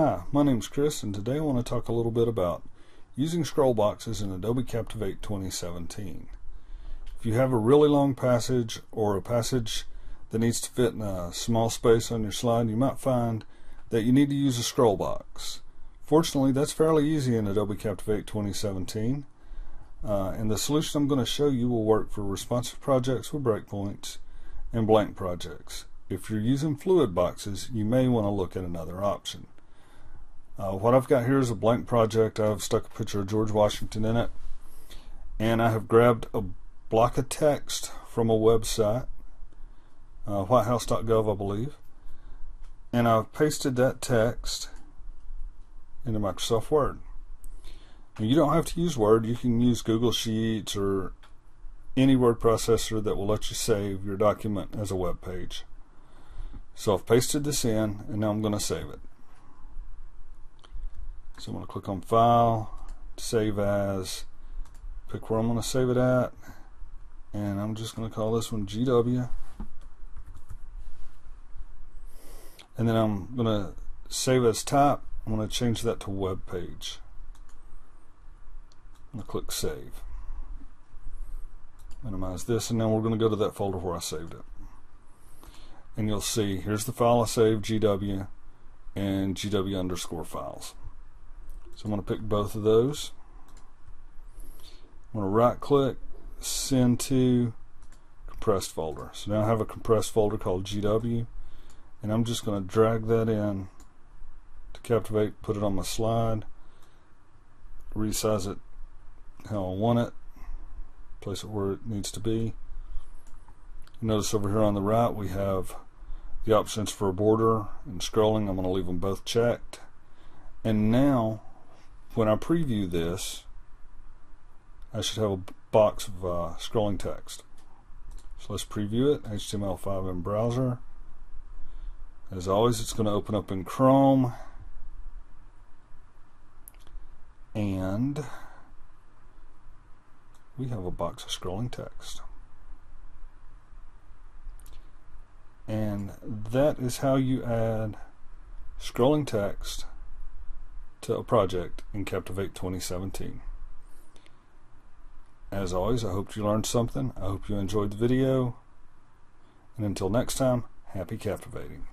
Hi, my name's Chris, and today I want to talk a little bit about using scroll boxes in Adobe Captivate 2017. If you have a really long passage or a passage that needs to fit in a small space on your slide, you might find that you need to use a scroll box. Fortunately, that's fairly easy in Adobe Captivate 2017, and the solution I'm going to show you will work for responsive projects with breakpoints and blank projects. If you're using fluid boxes, you may want to look at another option. What I've got here is a blank project. I've stuck a picture of George Washington in it, and I have grabbed a block of text from a website, whitehouse.gov I believe, and I've pasted that text into Microsoft Word. Now, you don't have to use Word. You can use Google Sheets or any word processor that will let you save your document as a web page. So I've pasted this in, and now I'm going to save it. So I'm going to click on File, Save As, pick where I'm going to save it at, and I'm just going to call this one GW. And then I'm going to save as type. I'm going to change that to web page. I'm going to click Save. Minimize this, and now we're going to go to that folder where I saved it. And you'll see, here's the file I saved, GW, and GW_files. So I'm going to pick both of those. I'm going to right click, send to compressed folder. So now I have a compressed folder called GW, and I'm just going to drag that in to Captivate, put it on my slide, resize it how I want it, place it where it needs to be. Notice over here on the right we have the options for a border and scrolling. I'm going to leave them both checked. And now when I preview this, I should have a box of scrolling text. So let's preview it. HTML5 in browser. As always, it's going to open up in Chrome, and we have a box of scrolling text. And that is how you add scrolling text to a project in Captivate 2017. As always, I hope you learned something. I hope you enjoyed the video. And until next time, happy captivating.